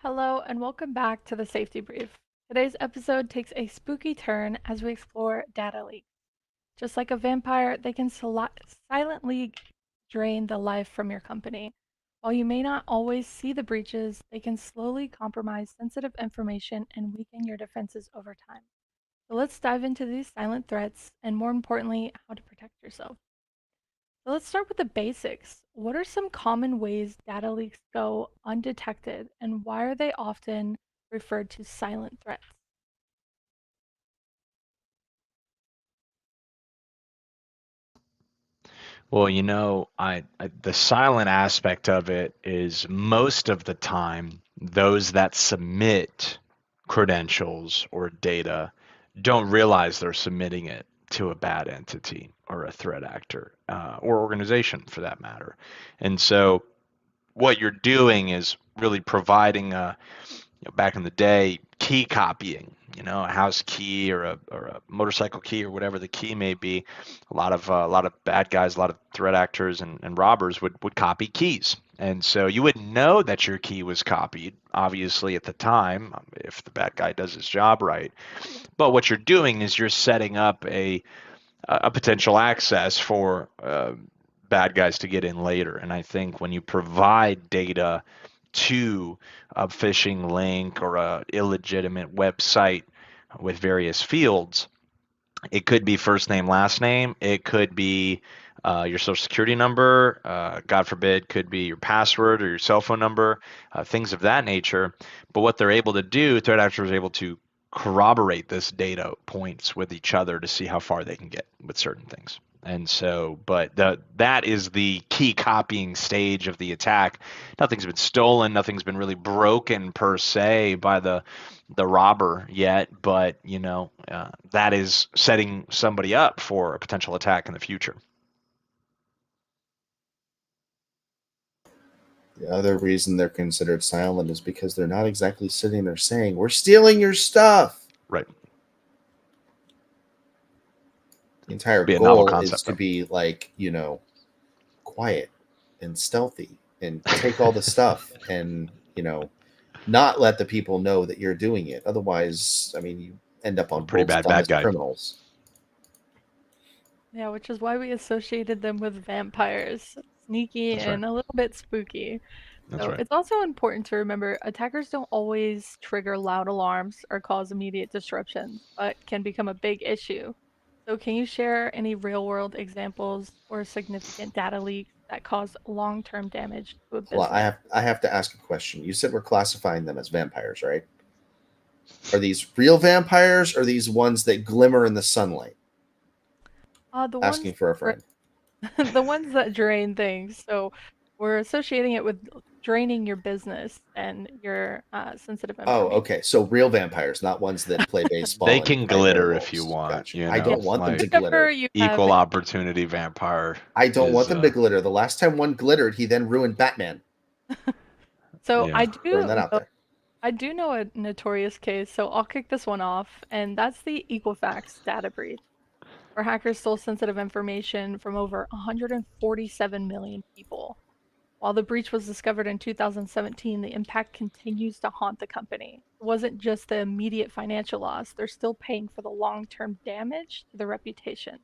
Hello, and welcome back to the Safety Brief. Today's episode takes a spooky turn as we explore data leaks. Just like a vampire, they can silently drain the life from your company. While you may not always see the breaches, they can slowly compromise sensitive information and weaken your defenses over time. So let's dive into these silent threats and, more importantly, how to protect yourself. So let's start with the basics. What are some common ways data leaks go undetected, and why are they often referred to silent threats? Well, the silent aspect of it is most of the time those that submit credentials or data don't realize they're submitting it to a bad entity or a threat actor or organization for that matter. And so what you're doing is really providing back in the day, key copying, a house key or a motorcycle key or whatever the key may be. A lot of bad guys, a lot of threat actors and robbers would copy keys. And so you wouldn't know that your key was copied, obviously, at the time, if the bad guy does his job right. But what you're doing is you're setting up a potential access for bad guys to get in later. And I think when you provide data to a phishing link or a illegitimate website with various fields, it could be first name, last name. It could be your social security number. God forbid, could be your password or your cell phone number, things of that nature. But what they're able to do, threat actors are able to corroborate this data points with each other to see how far they can get with certain things. And so, but that is the key copying stage of the attack. Nothing's been stolen, nothing's been really broken per se by the robber yet, but that is setting somebody up for a potential attack in the future. The other reason they're considered silent is because they're not exactly sitting there saying, "We're stealing your stuff." Right. The entire Be a novel goal is concept to though. be quiet and stealthy and take all the stuff and, not let the people know that you're doing it. Otherwise, I mean, you end up A on pretty world's bad bad dumbest guy. criminals. Yeah, which is why we associated them with vampires. Sneaky That's right. and a little bit spooky. That's So right. it's also important to remember attackers don't always trigger loud alarms or cause immediate disruptions, but can become a big issue. So can you share any real-world examples or significant data leaks that cause long-term damage to a Hold on, I business? have I have to ask a question. You said we're classifying them as vampires, right? Are these real vampires or these ones that glimmer in the sunlight? The ones Asking for a that friend. the ones that drain things. So we're associating it with draining your business and your sensitive Oh, information. okay. So real vampires, not ones that play They baseball and can fight glitter if you werewolves. want, Gotcha. I Yeah, don't want them to like whenever glitter. you have equal opportunity vampire I don't is want them to glitter. The last time one glittered, he then ruined Batman. so yeah. Throwing that out there. I do know a notorious case, so I'll kick this one off, and that's the Equifax data breach, where hackers stole sensitive information from over 147 million people. While the breach was discovered in 2017, the impact continues to haunt the company. It wasn't just the immediate financial loss, they're still paying for the long-term damage to their reputation,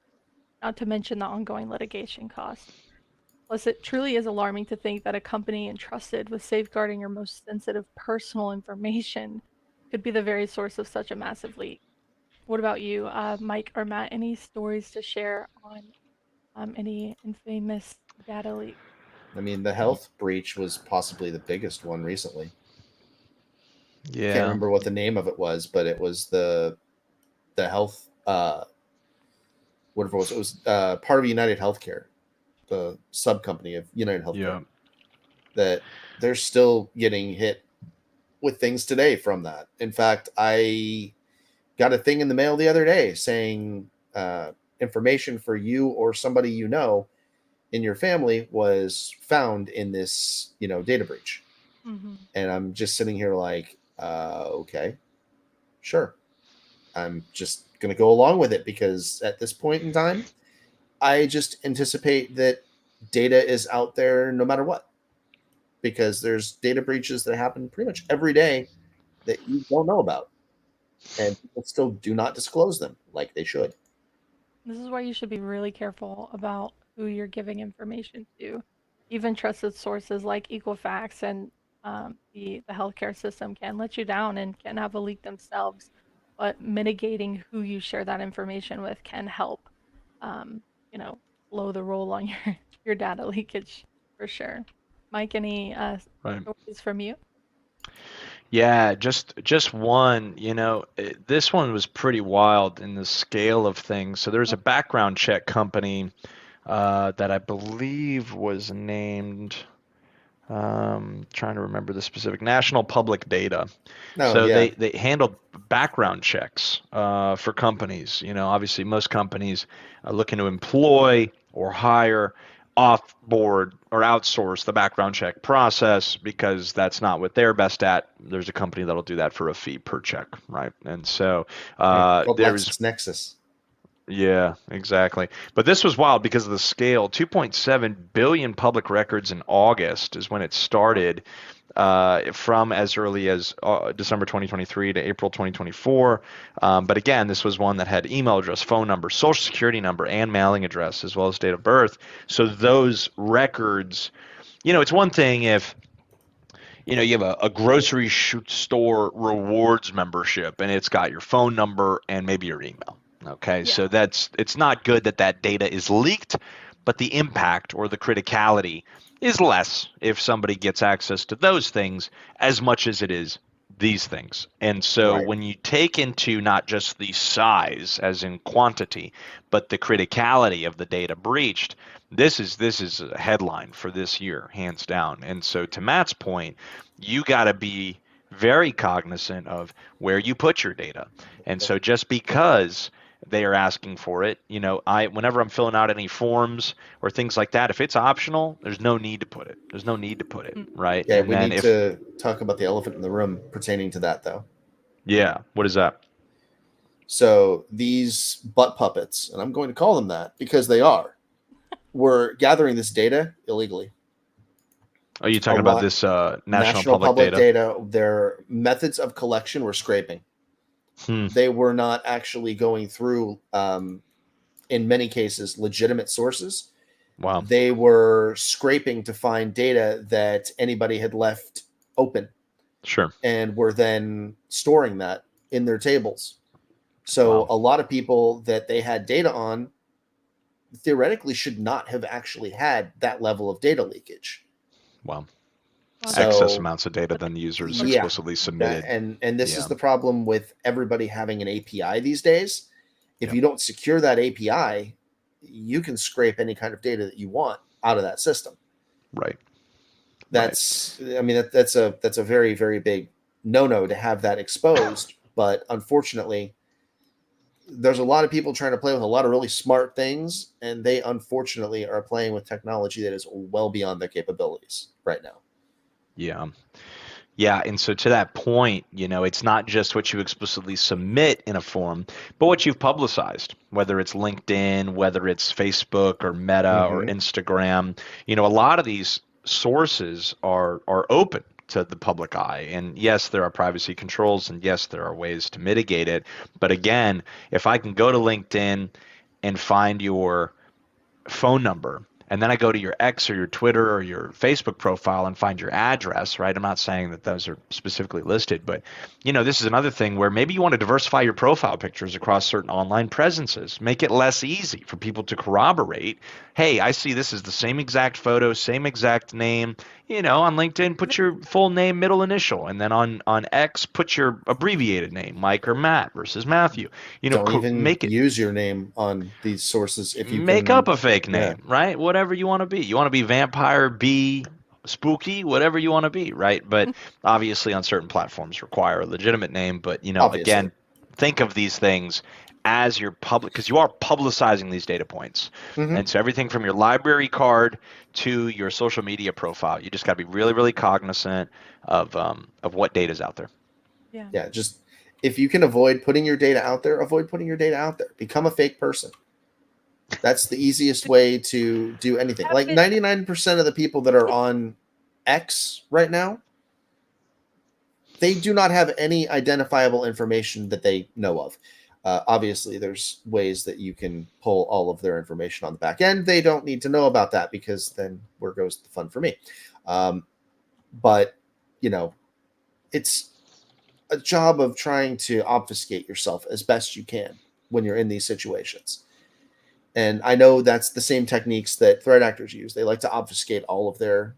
not to mention the ongoing litigation costs. Plus, it truly is alarming to think that a company entrusted with safeguarding your most sensitive personal information could be the very source of such a massive leak. What about you, Mike or Matt? Any stories to share on any infamous data leak? I mean, the health breach was possibly the biggest one recently. Can't Yeah. remember what the name of it was, but it was the health whatever it was. It was part of United Healthcare, the sub company of United Healthcare. Yeah. That they're still getting hit with things today from that. In fact, I got a thing in the mail the other day saying information for you or somebody you know in your family was found in this, data breach. Hmm. And I'm just sitting here like, okay, sure. I'm just going to go along with it because at this point in time, I just anticipate that data is out there no matter what. because there's data breaches that happen pretty much every day that you don't know about, and people still do not disclose them like they should. This is why you should be really careful about who you're giving information to. Even trusted sources like Equifax and the healthcare system can let you down and can have a leak themselves. But mitigating who you share that information with can help, um, slow the roll on your data leakage for sure. Mike, any Right. stories from you? Yeah, just one, this one was pretty wild in the scale of things. So there's a background check company that I believe was named, trying to remember the specific, National Public Data. No, So yeah, they handled background checks for companies. Obviously most companies are looking to employ or hire off-board or outsource the background check process because that's not what they're best at. There's a company that'll do that for a fee per check, right? And so yeah. Called there's LexisNexis. yeah, exactly. But this was wild because of the scale. 2.7 billion public records in August is when it started, from as early as December 2023 to April 2024. But again, this was one that had email address, phone number, social security number, and mailing address, as well as date of birth. So those records, it's one thing if you have a grocery store rewards membership and it's got your phone number and maybe your email. Okay, Yeah. so it's not good that that data is leaked, but the impact or the criticality is less if somebody gets access to those things as much as it is these things. And so Right. when you take into not just the size as in quantity, but the criticality of the data breached, this is a headline for this year, hands down. And so to Matt's point, you got to be very cognizant of where you put your data. And so just because they are asking for it, whenever I'm filling out any forms or things like that, if it's optional, there's no need to put it. There's no need to put it, Mm. right? Yeah, And we then need to talk about the elephant in the room pertaining to that, though. yeah, what is that? So these butt puppets, and I'm going to call them that because they are, were gathering this data illegally. Are you A talking about lot. this national National public public data? data, their methods of collection were scraping. Hmm. They were not actually going through, in many cases, legitimate sources. Wow. They were scraping to find data that anybody had left open Sure. and were then storing that in their tables. So Wow. a lot of people that they had data on theoretically should not have actually had that level of data leakage. Wow. Wow, Excess So amounts of data but than the users yeah, explicitly that submitted. and this Yeah. is the problem with everybody having an API these days. If Yep. you don't secure that API, you can scrape any kind of data that you want out of that system. Right. That's I mean that's a very very big no to have that exposed, but unfortunately there's a lot of people trying to play with a lot of really smart things, and they unfortunately are playing with technology that is well beyond their capabilities right now. Yeah. Yeah, and so to that point, it's not just what you explicitly submit in a form, but what you've publicized, whether it's LinkedIn, whether it's Facebook or Meta or Mm-hmm. Instagram. A lot of these sources are open to the public eye. And yes, there are privacy controls, and yes, there are ways to mitigate it. But again, if I can go to LinkedIn and find your phone number, and then I go to your X or your Twitter or your Facebook profile and find your address, right? I'm not saying that those are specifically listed, but this is another thing where maybe you want to diversify your profile pictures across certain online presences, make it less easy for people to corroborate. Hey, I see this is the same exact photo, same exact name. On LinkedIn, put your full name, middle initial, and then on X, put your abbreviated name, Mike or Matt versus Matthew. Don't even Make it. use your name on these sources if you Make up can. a fake Yeah, name, right? Whatever you want to be. You want to be vampire, be spooky, whatever you want to be, right? But obviously on certain platforms require a legitimate name. But, obviously. again, think of these things as your public, because you are publicizing these data points. Mm-hmm. And so everything from your library card to your social media profile, you just got to be really, really cognizant of what data is out there. Yeah, just if you can avoid putting your data out there, avoid putting your data out there. Become a fake person. That's the easiest way to do anything. Have Like it- 99% of the people that are on X right now, they do not have any identifiable information that they know of. Obviously, there's ways that you can pull all of their information on the back end. They don't need to know about that, because then where goes the fun for me? But, you know, it's a job of trying to obfuscate yourself as best you can when you're in these situations. And I know that's the same techniques that threat actors use. They like to obfuscate all of their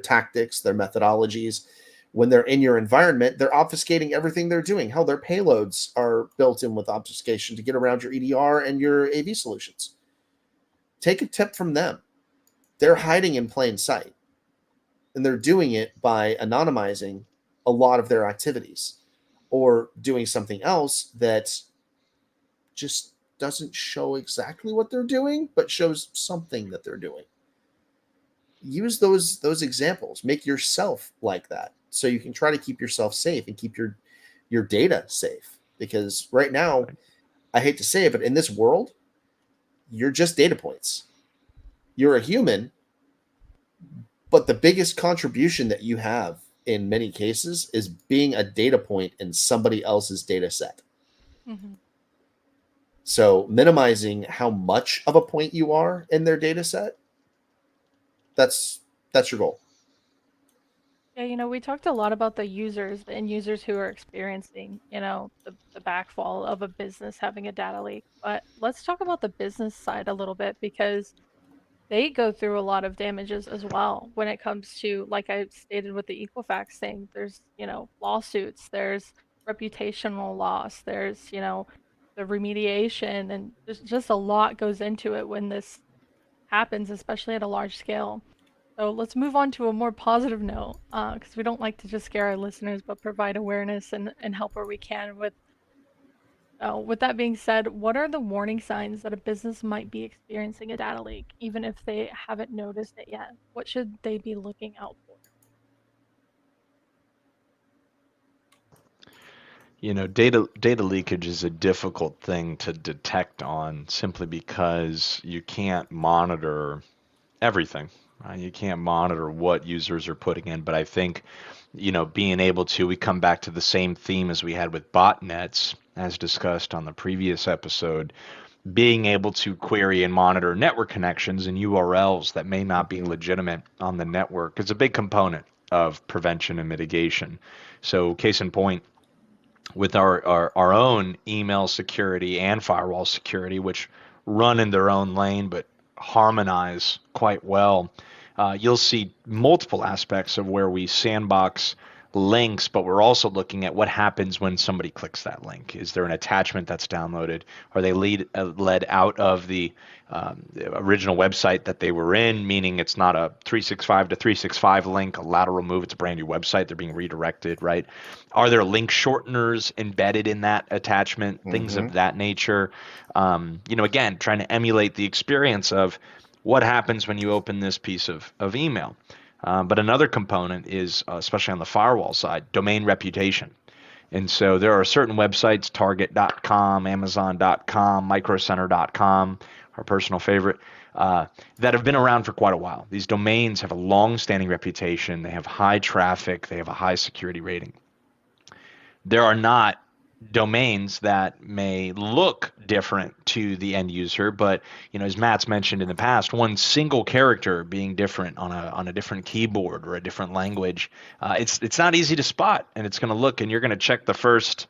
tactics, their methodologies. When they're in your environment, they're obfuscating everything they're doing. Hell, their payloads are built in with obfuscation to get around your EDR and your AV solutions. Take a tip from them. They're hiding in plain sight, and they're doing it by anonymizing a lot of their activities, or doing something else that just doesn't show exactly what they're doing, but shows something that they're doing. Use those examples. Make yourself like that, so you can try to keep yourself safe and keep your data safe. Because right now, I hate to say it, but in this world, you're just data points. You're a human, but the biggest contribution that you have in many cases is being a data point in somebody else's data set. Mm-hmm. So minimizing how much of a point you are in their data set, that's your goal. Yeah, we talked a lot about the users, the end users who are experiencing, the backfall of a business having a data leak. But let's talk about the business side a little bit, because they go through a lot of damages as well when it comes to, like I stated with the Equifax thing, there's, lawsuits, there's reputational loss, there's, the remediation, and there's just a lot goes into it when this happens, especially at a large scale. So let's move on to a more positive note, because we don't like to just scare our listeners, but provide awareness and help where we can. With that being said, what are the warning signs that a business might be experiencing a data leak, even if they haven't noticed it yet? What should they be looking out for? Data leakage is a difficult thing to detect on, simply because you can't monitor everything. You can't monitor what users are putting in, but I think, being able to, we come back to the same theme as we had with botnets, as discussed on the previous episode, being able to query and monitor network connections and URLs that may not be legitimate on the network is a big component of prevention and mitigation. So case in point, with our own email security and firewall security, which run in their own lane but harmonize quite well, you'll see multiple aspects of where we sandbox links, but we're also looking at what happens when somebody clicks that link. Is there an attachment that's downloaded? Are they led out of the original website that they were in, meaning it's not a 365 to 365 link, a lateral move, it's a brand new website, they're being redirected, right? Are there link shorteners embedded in that attachment? Things of that nature. Again, trying to emulate the experience of what happens when you open this piece of email. But another component is, especially on the firewall side, domain reputation. And so there are certain websites, Target.com, Amazon.com, Microcenter.com, our personal favorite, that have been around for quite a while. These domains have a long-standing reputation. They have high traffic. They have a high security rating. There are not domains that may look different to the end user, but as Matt's mentioned in the past, one single character being different on a different keyboard or a different language, it's not easy to spot, and it's going to look, and you're going to check the first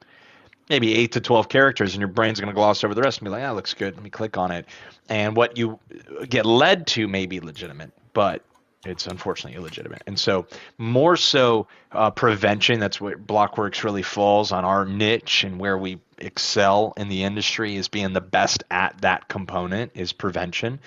maybe 8 to 12 characters, and your brain's going to gloss over the rest and be like, "Ah, looks good. Let me click on it." And what you get led to may be legitimate, but it's unfortunately illegitimate. And so more so prevention, that's where Blockworks really falls on our niche, and where we excel in the industry is being the best at that component is prevention,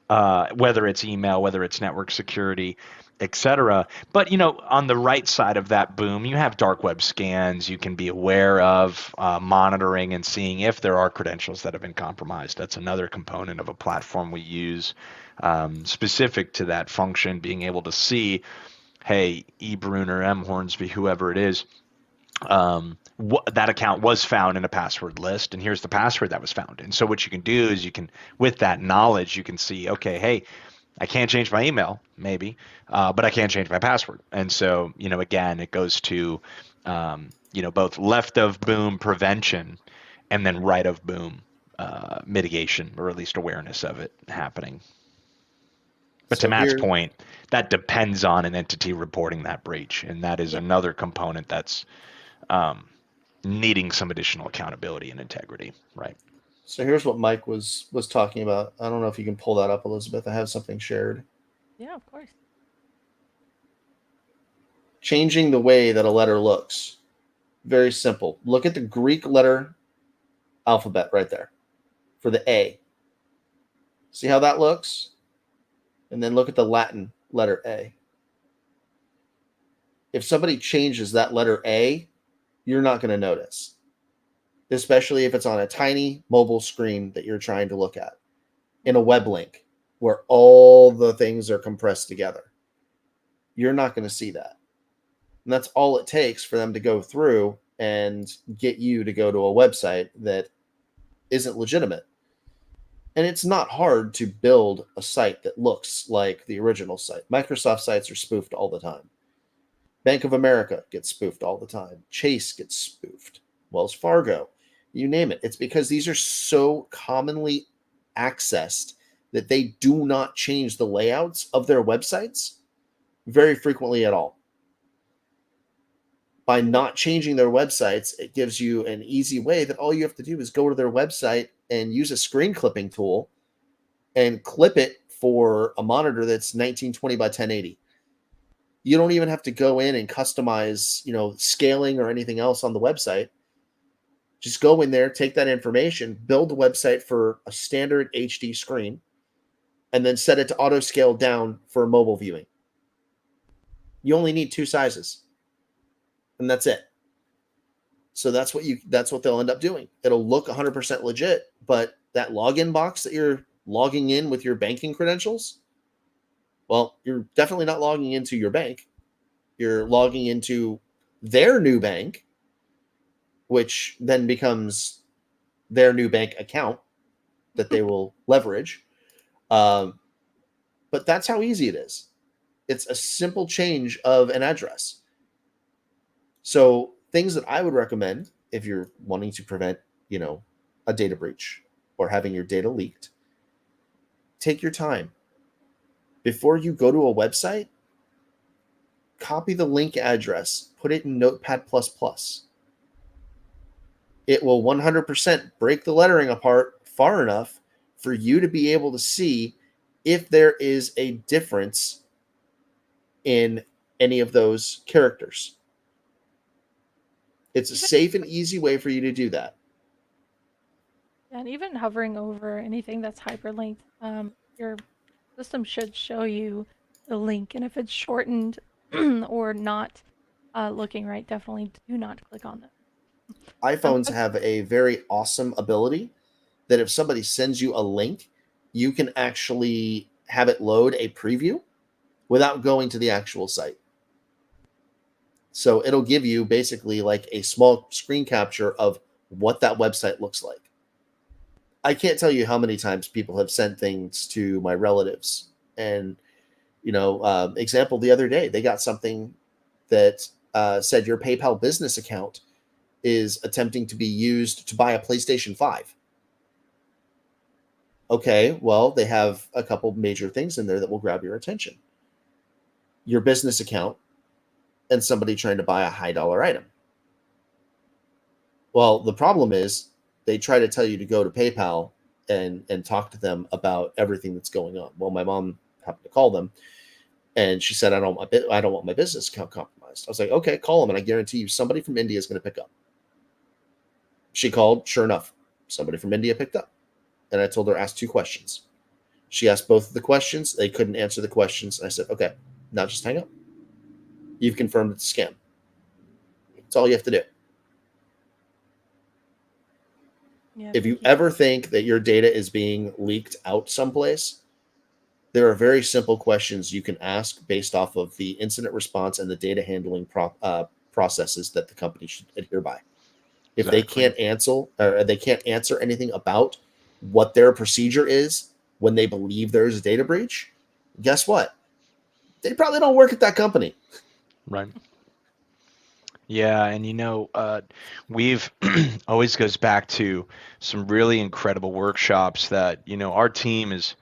whether it's email, whether it's network security, etc. But on the right side of that boom, you have dark web scans. You can be aware of monitoring and seeing if there are credentials that have been compromised. That's another component of a platform we use specific to that function, being able to see, hey, eBruner, M Hornsby, whoever it is, that account was found in a password list, and here's the password that was found. And so what you can do is with that knowledge, you can see, okay, hey, I can't change my email, maybe, but I can't change my password. And so, again, it goes to, both left of boom prevention and then right of boom mitigation, or at least awareness of it happening. But to So Matt's here, point, that depends on an entity reporting that breach, and that is Yeah. another component that's needing some additional accountability and integrity, right? so here's what Mike was talking about. I don't know if you can pull that up, Elizabeth. I have something shared. Yeah, of course. Changing the way that a letter looks. Very simple. Look at the Greek letter alphabet right there for the A. See how that looks? And then look at the Latin letter A. If somebody changes that letter A, you're not going to notice, especially if it's on a tiny mobile screen that you're trying to look at in a web link where all the things are compressed together. You're not going to see that. And that's all it takes for them to go through and get you to go to a website that isn't legitimate. And it's not hard to build a site that looks like the original site. Microsoft sites are spoofed all the time. Bank of America gets spoofed all the time. Chase gets spoofed. Wells Fargo, you name it. It's because these are so commonly accessed that they do not change the layouts of their websites very frequently at all. By not changing their websites, it gives you an easy way that all you have to do is go to their website and use a screen clipping tool and clip it for a monitor that's 1920 by 1080. You don't even have to go in and customize, scaling or anything else on the website. Just go in there, take that information, build a website for a standard HD screen, and then set it to auto scale down for mobile viewing. You only need 2 sizes, and that's it. So that's what they'll end up doing. It'll look 100% legit, but that login box that you're logging in with your banking credentials, well, you're definitely not logging into your bank. You're logging into their new bank, which then becomes their new bank account that they will leverage. But that's how easy it is. It's a simple change of an address. So things that I would recommend if you're wanting to prevent, a data breach or having your data leaked, take your time. Before you go to a website, copy the link address, put it in Notepad++. It will 100% break the lettering apart far enough for you to be able to see if there is a difference in any of those characters. It's a safe and easy way for you to do that. And even hovering over anything that's hyperlinked, your system should show you the link. And if it's shortened or not looking right, definitely do not click on them. iPhones have a very awesome ability that if somebody sends you a link, you can actually have it load a preview without going to the actual site. So it'll give you basically like a small screen capture of what that website looks like. I can't tell you how many times people have sent things to my relatives. And, example, the other day, they got something that said your PayPal business account is attempting to be used to buy a PlayStation 5. Okay, well, they have a couple major things in there that will grab your attention. Your business account and somebody trying to buy a high dollar item. Well, the problem is they try to tell you to go to PayPal and talk to them about everything that's going on. Well, my mom happened to call them, and she said, I don't want my business account compromised. I was like, okay, call them, and I guarantee you somebody from India is going to pick up. She called. Sure enough, somebody from India picked up, and I told her ask 2 questions. She asked both of the questions. They couldn't answer the questions. And I said, okay, now just hang up. You've confirmed it's a scam. That's all you have to do. Yeah, If you ever think that your data is being leaked out someplace, there are very simple questions you can ask based off of the incident response and the data handling processes that the company should adhere by. If Exactly. they can't answer anything about what their procedure is when they believe there is a data breach, guess what? They probably don't work at that company. Right. Yeah, and we've always goes back to some really incredible workshops that, our team is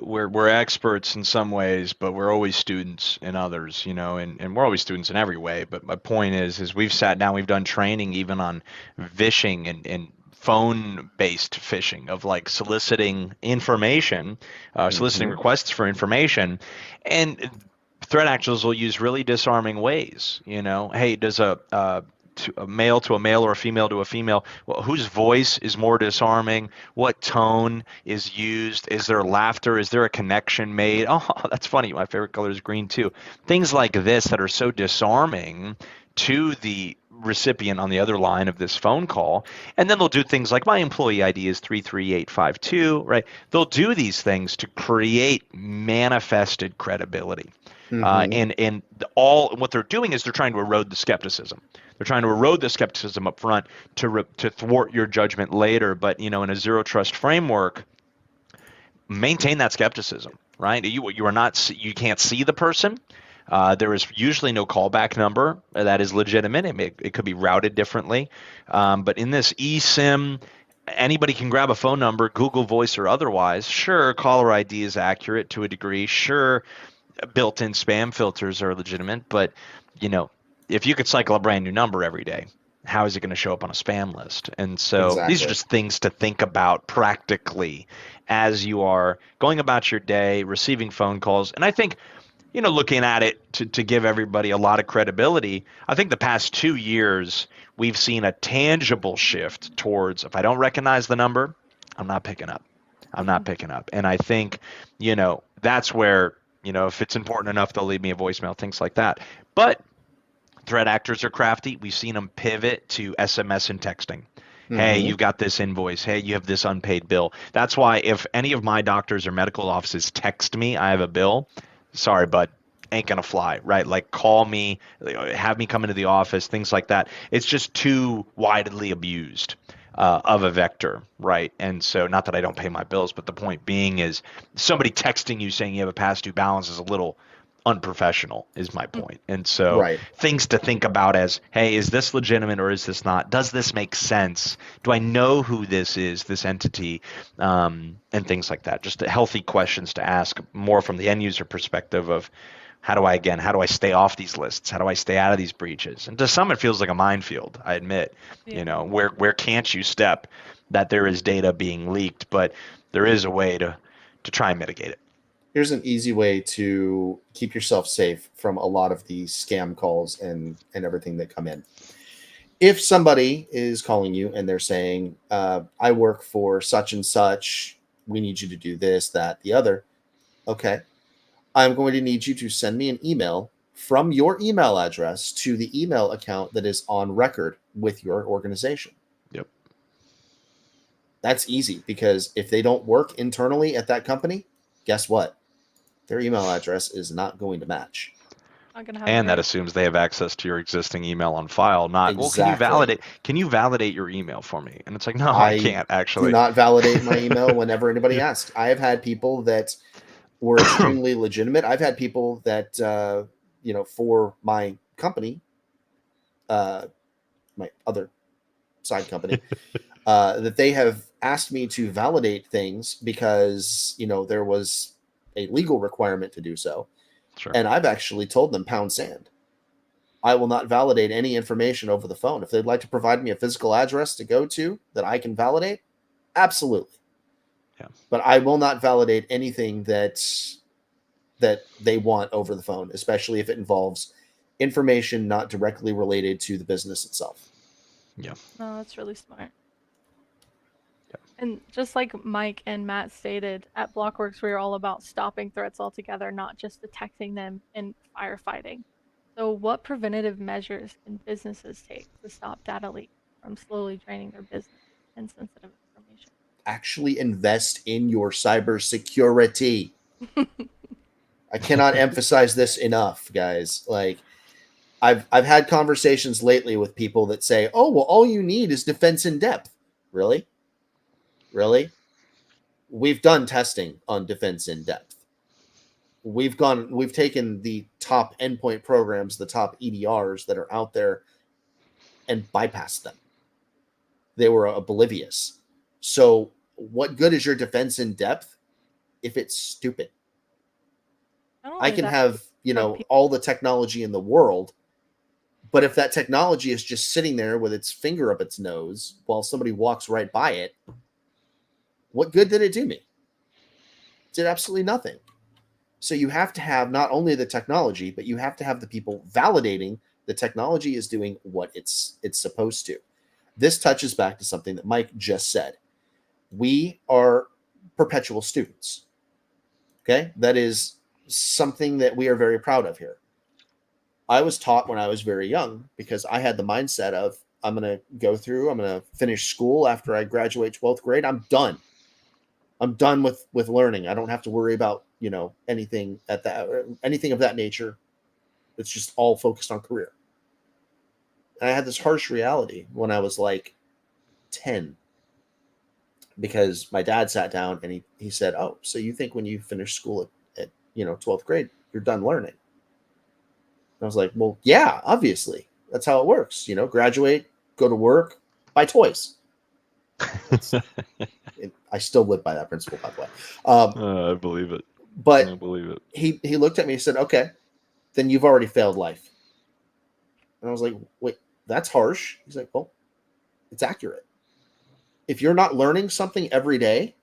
we're experts in some ways, but we're always students in others, and we're always students in every way. But my point is we've sat down, we've done training even on phishing and phone-based phishing of like soliciting information, soliciting requests for information, and threat actors will use really disarming ways. Hey, does a male to a male or a female to a female, well, whose voice is more disarming? What tone is used? Is there laughter? Is there a connection made? Oh, that's funny. My favorite color is green too. Things like this that are so disarming to the recipient on the other line of this phone call. And then they'll do things like my employee ID is 33852, right? They'll do these things to create manifested credibility. And all what they're doing is they're trying to erode the skepticism. They're trying to erode the skepticism up front to thwart your judgment later. But in a zero trust framework, maintain that skepticism, right? You are not, you can't see the person. There is usually no callback number that is legitimate. It could be routed differently. But in this eSIM, anybody can grab a phone number, Google Voice or otherwise. Sure, caller ID is accurate to a degree. Sure, built-in spam filters are legitimate, but if you could cycle a brand new number every day, how is it going to show up on a spam list? And so these are just things to think about practically as you are going about your day, receiving phone calls. And I think, looking at it to give everybody a lot of credibility, I think the past 2 years, we've seen a tangible shift towards, if I don't recognize the number, I'm not picking up. I'm not picking up. And I think, that's where, if it's important enough, they'll leave me a voicemail, things like that. But threat actors are crafty. We've seen them pivot to SMS and texting. Hey, you've got this invoice. Hey, you have this unpaid bill. That's why if any of my doctors or medical offices text me, I have a bill, sorry, but ain't going to fly, right? Like call me, have me come into the office, things like that. It's just too widely abused of a vector, right? And so not that I don't pay my bills, but the point being is somebody texting you saying you have a past due balance is a little unprofessional is my point. And so things to think about as, hey, is this legitimate or is this not? Does this make sense? Do I know who this is, this entity, and things like that? Just healthy questions to ask more from the end user perspective of how do I stay off these lists? How do I stay out of these breaches? And to some, it feels like a minefield, I admit, where can't you step that there is data being leaked, but there is a way to try and mitigate it. Here's an easy way to keep yourself safe from a lot of these scam calls and everything that come in. If somebody is calling you and they're saying, I work for such and such, we need you to do this, that, the other. Okay. I'm going to need you to send me an email from your email address to the email account that is on record with your organization. Yep. That's easy because if they don't work internally at that company, guess what? Their email address is not going to match. And that assumes they have access to your existing email on file. Not, well, can you validate your email for me? And it's like, no, I can't actually. Do not validate my email whenever anybody asks. I have had people that were extremely legitimate. I've had people that, for my company, my other side company, that they have asked me to validate things because, there was a legal requirement to do so. Sure. And I've actually told them pound sand. I will not validate any information over the phone. If they'd like to provide me a physical address to go to that I can validate, absolutely. Yeah. But I will not validate anything that they want over the phone, especially if it involves information not directly related to the business itself. Yeah. No, that's really smart. And just like Mike and Matt stated, at Blockworks, we are all about stopping threats altogether, not just detecting them and firefighting. So what preventative measures can businesses take to stop data leaks from slowly draining their business and sensitive information? Actually invest in your cybersecurity. I cannot emphasize this enough, guys. Like, I've had conversations lately with people that say, oh, well, all you need is defense in depth. Really? Really? We've done testing on defense in depth. we've taken the top endpoint programs, the top EDRs that are out there, and bypassed them. They were oblivious. So what good is your defense in depth if it's stupid? Not I only can that, have, all the technology in the world, but if that technology is just sitting there with its finger up its nose while somebody walks right by it, what good did it do me? It did absolutely nothing. So you have to have not only the technology, but you have to have the people validating the technology is doing what it's supposed to. This touches back to something that Mike just said. We are perpetual students. Okay? That is something that we are very proud of here. I was taught when I was very young, because I had the mindset of, I'm going to finish school after I graduate 12th grade. I'm done with learning. I don't have to worry about, anything of that nature. It's just all focused on career. And I had this harsh reality when I was like 10, because my dad sat down and he said, "Oh, so you think when you finish school at 12th grade, you're done learning?" And I was like, "Well, yeah, obviously. That's how it works. Graduate, go to work, buy toys." I still live by that principle, by the way. I believe it. But I believe it. he looked at me and said, "Okay, then you've already failed life." And I was like, "Wait, that's harsh." He's like, "Well, it's accurate. If you're not learning something every day,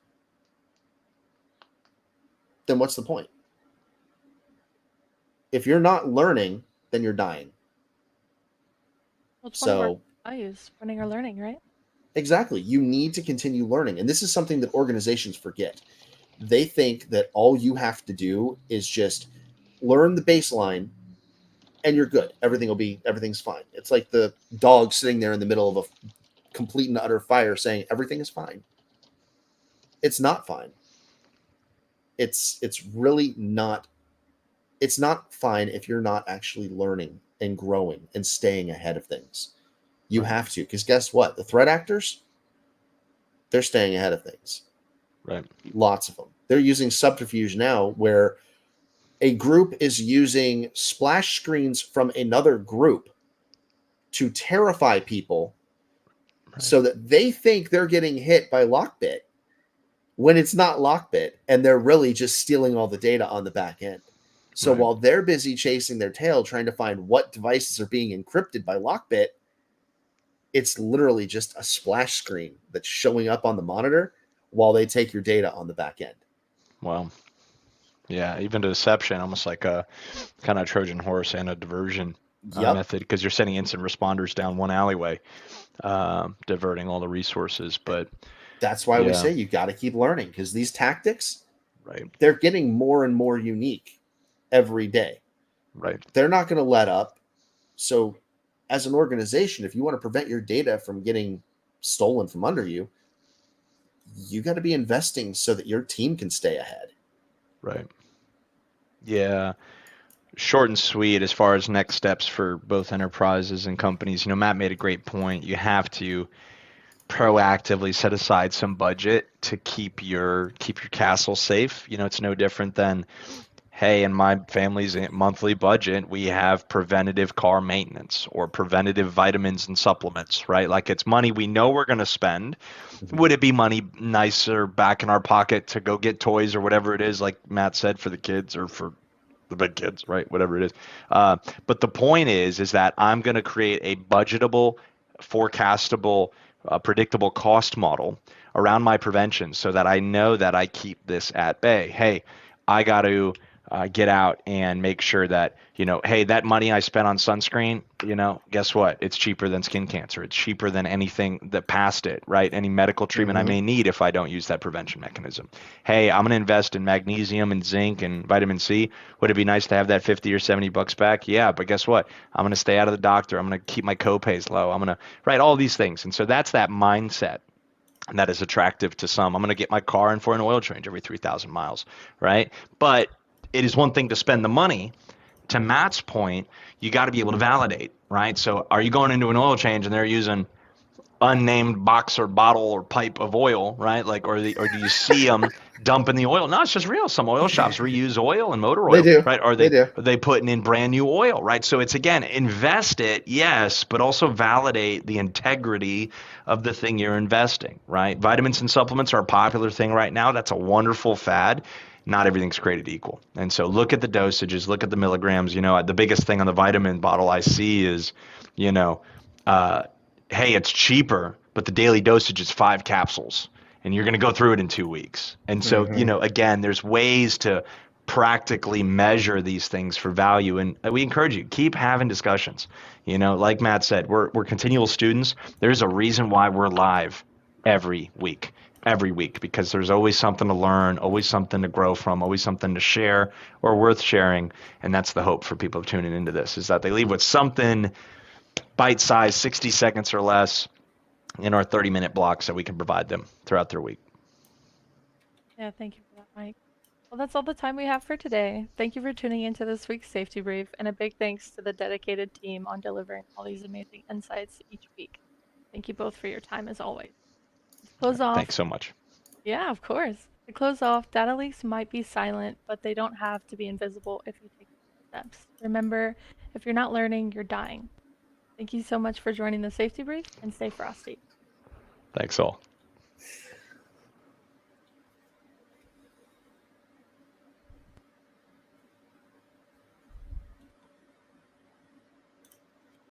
then what's the point? If you're not learning, then you're dying." well, it's one of our So values, running or learning, right? exactly, you need to continue learning. And this is something that organizations forget. They think that all you have to do is just learn the baseline and you're good. Everything's fine. It's like the dog sitting there in the middle of a complete and utter fire saying everything is fine. It's not fine. It's really not. It's not fine if you're not actually learning and growing and staying ahead of things. You have to, because guess what? The threat actors, they're staying ahead of things. Right. Lots of them. They're using subterfuge now where a group is using splash screens from another group to terrify people, Right. so that they think they're getting hit by Lockbit when it's not Lockbit, and they're really just stealing all the data on the back end. So Right. while they're busy chasing their tail trying to find what devices are being encrypted by Lockbit, it's literally just a splash screen that's showing up on the monitor while they take your data on the back end. Wow. Yeah, even deception, almost like a kind of Trojan horse and a diversion Yep. method, because you're sending instant responders down one alleyway, diverting all the resources. But That's why we yeah, say you got to keep learning, because these tactics, right, they're getting more and more unique every day. right, They're not going to let up. So as an organization, if you want to prevent your data from getting stolen from under you, you got to be investing so that your team can stay ahead. right. Yeah, short and sweet as far as next steps for both enterprises and companies. Matt made a great point. You have to proactively set aside some budget to keep your castle safe. It's no different than, hey, in my family's monthly budget, we have preventative car maintenance or preventative vitamins and supplements, right? Like, it's money we know we're going to spend. Would it be money nicer back in our pocket to go get toys or whatever it is, like Matt said, for the kids or for the big kids, right? Whatever it is. But the point is that I'm going to create a budgetable, forecastable, predictable cost model around my prevention so that I know that I keep this at bay. Hey, I got to get out and make sure that, hey, that money I spent on sunscreen, guess what? It's cheaper than skin cancer. It's cheaper than anything that passed it, right? Any medical treatment I may need if I don't use that prevention mechanism. Hey, I'm going to invest in magnesium and zinc and vitamin C. Would it be nice to have that 50 or 70 bucks back? Yeah, but guess what? I'm going to stay out of the doctor. I'm going to keep my copays low. I'm going to, right, all these things. And so that's that mindset. And that is attractive to some. I'm going to get my car in for an oil change every 3,000 miles, right? But it is one thing to spend the money. To Matt's point, you got to be able to validate, right? So are you going into an oil change and they're using unnamed box or bottle or pipe of oil, right? Like, or do you see them dumping the oil? No, it's just real. Some oil shops reuse oil and motor They oil, do. right? They do. Are they putting in brand new oil, right? So it's, again, invest it, yes, but also validate the integrity of the thing you're investing, right? Vitamins and supplements are a popular thing right now. That's a wonderful fad. Not everything's created equal. And so look at the dosages, look at the milligrams. The biggest thing on the vitamin bottle I see is, you know, uh, hey, it's cheaper, but the daily dosage is 5 capsules, and you're going to go through it in 2 weeks. And so, again, there's ways to practically measure these things for value. And we encourage you, keep having discussions. Like Matt said, we're continual students. There's a reason why we're live every week, because there's always something to learn, always something to grow from, always something to share or worth sharing. And that's the hope for people tuning into this, is that they leave with something bite-sized, 60 seconds or less, in our 30-minute blocks that we can provide them throughout their week. Yeah, thank you for that, Mike. Well, that's all the time we have for today. Thank you for tuning into this week's safety brief, and a big thanks to the dedicated team on delivering all these amazing insights each week. Thank you both for your time as always. To close off, Thanks so much. yeah, of course. To close off, data leaks might be silent, but they don't have to be invisible if you take steps. Remember, if you're not learning, you're dying. Thank you so much for joining the safety brief, and stay frosty. Thanks all.